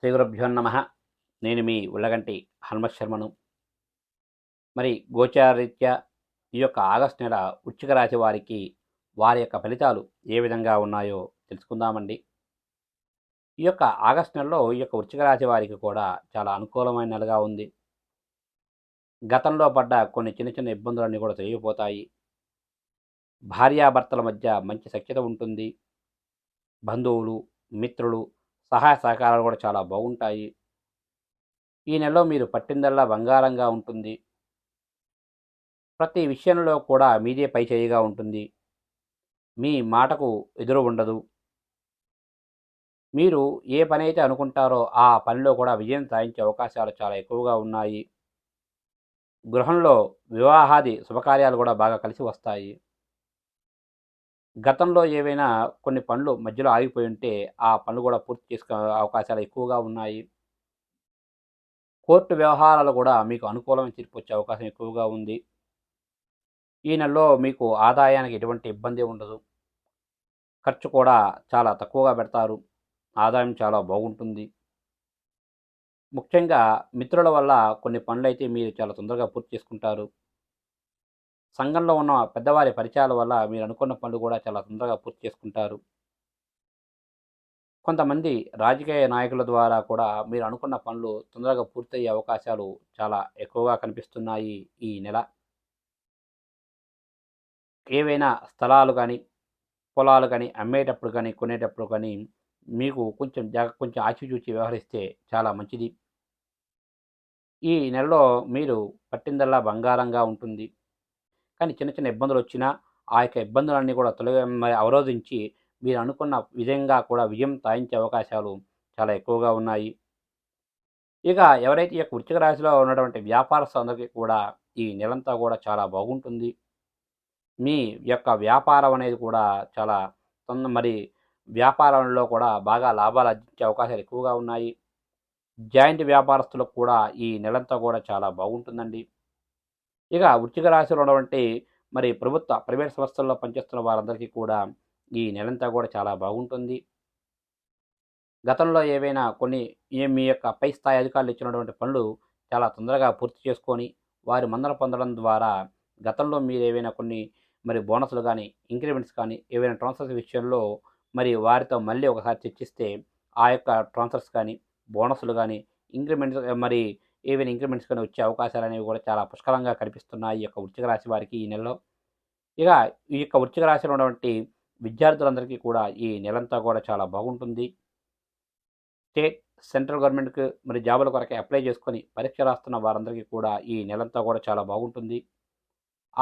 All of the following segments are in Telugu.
శ్రీ గురుభ్యో నమ. నేను మీ ఉల్లగంటి హనుమత్ శర్మను. మరి గోచారరీత్యా ఈ యొక్క ఆగస్టు నెల వృశ్చిక రాశి వారికి వారి యొక్క ఫలితాలు ఏ విధంగా ఉన్నాయో తెలుసుకుందామండి. ఈ యొక్క ఆగస్టు నెలలో ఈ యొక్క వృశ్చిక రాశి వారికి కూడా చాలా అనుకూలమైన నెలగా ఉంది. గతంలో పడ్డ కొన్ని చిన్న చిన్న ఇబ్బందులన్నీ కూడా తొలగిపోతాయి. భార్యాభర్తల మధ్య మంచి సఖ్యత ఉంటుంది. బంధువులు, మిత్రులు సహాయ సహకారాలు కూడా చాలా బాగుంటాయి. ఈ నెలలో మీరు పట్టిందల్లా బంగారంగా ఉంటుంది. ప్రతి విషయంలో కూడా మీదే పై చేయిగా ఉంటుంది. మీ మాటకు ఎదురు ఉండదు. మీరు ఏ పని అయితే అనుకుంటారో ఆ పనిలో కూడా విజయం సాధించే అవకాశాలు చాలా ఎక్కువగా ఉన్నాయి. గృహంలో వివాహాది శుభకార్యాలు కూడా బాగా కలిసి వస్తాయి. గతంలో ఏవైనా కొన్ని పనులు మధ్యలో ఆగిపోయి ఉంటే ఆ పనులు కూడా పూర్తి చేసుకునే అవకాశాలు ఎక్కువగా ఉన్నాయి. కోర్టు వ్యవహారాలు కూడా మీకు అనుకూలమైన తీర్పు వచ్చే అవకాశం ఎక్కువగా ఉంది. ఈ నెలలో మీకు ఆదాయానికి ఎటువంటి ఇబ్బంది ఉండదు. ఖర్చు కూడా చాలా తక్కువగా పెడతారు. ఆదాయం చాలా బాగుంటుంది. ముఖ్యంగా మిత్రుల వల్ల కొన్ని పనులైతే మీరు చాలా తొందరగా పూర్తి చేసుకుంటారు. సంఘంలో ఉన్న పెద్దవారి పరిచయాల వల్ల మీరు అనుకున్న పనులు కూడా చాలా తొందరగా పూర్తి చేసుకుంటారు. కొంతమంది రాజకీయ నాయకుల ద్వారా కూడా మీరు అనుకున్న పనులు తొందరగా పూర్తయ్యే అవకాశాలు చాలా ఎక్కువగా కనిపిస్తున్నాయి ఈ నెల. ఏవైనా స్థలాలు కానీ, పొలాలు కానీ అమ్మేటప్పుడు కానీ, కొనేటప్పుడు కానీ మీకు కొంచెం ఆచితూచి వ్యవహరిస్తే చాలా మంచిది. ఈ నెలలో మీరు పట్టిందల్లా బంగారంగా ఉంటుంది. కానీ చిన్న చిన్న ఇబ్బందులు వచ్చినా ఆ యొక్క ఇబ్బందులన్నీ కూడా అవరోధించి మీరు అనుకున్న విధంగా కూడా విజయం సాధించే అవకాశాలు చాలా ఎక్కువగా ఉన్నాయి. ఇక ఎవరైతే ఈ యొక్క వృశ్చిక రాశిలో ఉన్నటువంటి వ్యాపారస్తులందరికీ కూడా ఈ నెలంతా కూడా చాలా బాగుంటుంది. మీ యొక్క వ్యాపారం అనేది కూడా చాలా మరి వ్యాపారంలో కూడా బాగా లాభాలు ఆర్జించే అవకాశాలు ఎక్కువగా ఉన్నాయి. జాయింట్ వ్యాపారస్తులకు కూడా ఈ నెలంతా కూడా చాలా బాగుంటుందండి. ఇక వృశ్చిక రాశిలో ఉన్నటువంటి మరి ప్రైవేట్ సంస్థల్లో పనిచేస్తున్న వారందరికీ కూడా ఈ నెలంతా కూడా చాలా బాగుంటుంది. గతంలో ఏవైనా కొన్ని మీ యొక్క పై స్థాయి అధికారులు ఇచ్చినటువంటి పనులు చాలా తొందరగా పూర్తి చేసుకొని వారి మన్నన పొందడం ద్వారా గతంలో మీరు ఏవైనా కొన్ని మరి బోనస్లు కానీ, ఇంక్రిమెంట్స్ కానీ ఏవైనా ట్రాన్స్ఫర్స్ విషయంలో మరి వారితో మళ్ళీ ఒకసారి చర్చిస్తే ఆ యొక్క ట్రాన్స్ఫర్స్ కానీ, బోనస్లు కానీ, ఇంక్రిమెంట్స్ మరి ఏవైనా ఇంక్రిమెంట్స్ కానీ వచ్చే అవకాశాలు అనేవి కూడా చాలా పుష్కలంగా కనిపిస్తున్నాయి ఈ యొక్క వృశ్చిక రాశి వారికి ఈ నెలలో. ఇక ఈ యొక్క వృశ్చిక రాశిలో ఉన్నటువంటి విద్యార్థులందరికీ కూడా ఈ నెలంతా కూడా చాలా బాగుంటుంది. స్టేట్, సెంట్రల్ గవర్నమెంట్కి మరి జాబుల కొరకే అప్లై చేసుకొని పరీక్ష రాస్తున్న వారందరికీ కూడా ఈ నెలంతా కూడా చాలా బాగుంటుంది.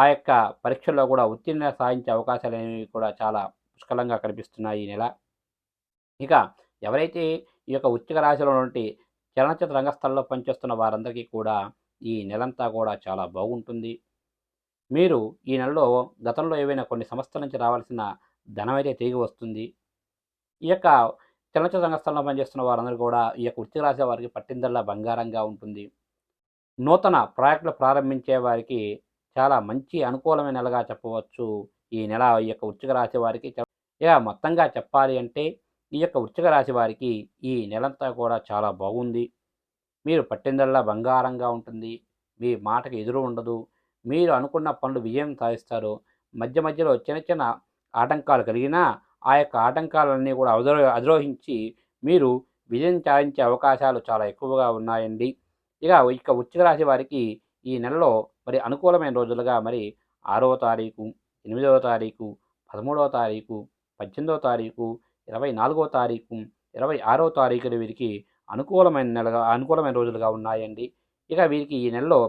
ఆ యొక్క పరీక్షల్లో కూడా ఉత్తీర్ణత సాధించే అవకాశాలు అనేవి కూడా చాలా పుష్కలంగా కనిపిస్తున్నాయి ఈ నెల. ఇక ఎవరైతే ఈ యొక్క వృశ్చిక రాశిలో ఉన్నటువంటి చలనచిత్ర రంగస్థలంలో పనిచేస్తున్న వారందరికీ కూడా ఈ నెలంతా కూడా చాలా బాగుంటుంది. మీరు ఈ నెలలో గతంలో ఏవైనా కొన్ని సంస్థల నుంచి రావాల్సిన ధనం అయితే తిరిగి వస్తుంది. ఈ యొక్క చలనచిత్ర రంగస్థలంలో పనిచేస్తున్న వారందరూ కూడా ఈ యొక్క వృశ్చిక రాశి వారికి పట్టిందల్లా బంగారంగా ఉంటుంది. నూతన ప్రాజెక్టులు ప్రారంభించే వారికి చాలా మంచి అనుకూలమైన నెలగా చెప్పవచ్చు ఈ నెల ఈ యొక్క వృశ్చిక రాశి వారికి. ఇక మొత్తంగా చెప్పాలి అంటే ఈ యొక్క వృశ్చిక రాశి వారికి ఈ నెలంతా కూడా చాలా బాగుంది. మీరు పట్టిందల్లా బంగారంగా ఉంటుంది. మీ మాటకి ఎదురు ఉండదు. మీరు అనుకున్న పనులు విజయం సాధిస్తారు. మధ్య మధ్యలో చిన్న చిన్న ఆటంకాలు కలిగినా ఆ యొక్క ఆటంకాలన్నీ కూడా అధిరోహించి మీరు విజయం సాధించే అవకాశాలు చాలా ఎక్కువగా ఉన్నాయండి. ఇక వృశ్చిక రాశి వారికి ఈ నెలలో మరి అనుకూలమైన రోజులుగా మరి 6వ తారీఖు, 8వ తారీఖు, 13వ తారీఖు, 18వ తారీఖు, 24వ తారీఖు, 26వ తారీఖులు వీరికి అనుకూలమైన రోజులుగా ఉన్నాయండి. ఇక వీరికి ఈ నెలలో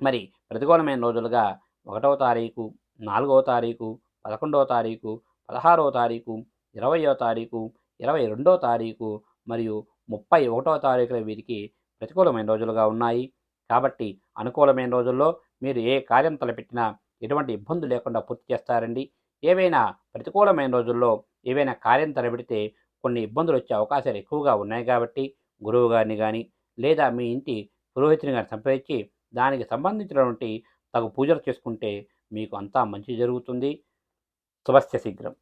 మరి ప్రతికూలమైన రోజులుగా 1వ తారీఖు, 4వ తారీఖు, 11వ తారీఖు, 16వ తారీఖు, 20వ తారీఖు, 22వ తారీఖు మరియు 31వ తారీఖుల వీరికి ప్రతికూలమైన రోజులుగా ఉన్నాయి. కాబట్టి అనుకూలమైన రోజుల్లో మీరు ఏ కార్యం తలపెట్టినా ఎటువంటి ఇబ్బందులు లేకుండా పూర్తి చేస్తారండి. ఏవైనా ప్రతికూలమైన రోజుల్లో ఏవైనా కార్యం తలపెడితే కొన్ని ఇబ్బందులు వచ్చే అవకాశాలు ఎక్కువగా ఉన్నాయి. కాబట్టి గురువు గారిని కానీ లేదా మీ ఇంటి పురోహితుని గారిని సంప్రదించి దానికి సంబంధించినటువంటి తగు పూజలు చేసుకుంటే మీకు అంతా మంచి జరుగుతుంది. శుభస్య శీఘ్రం.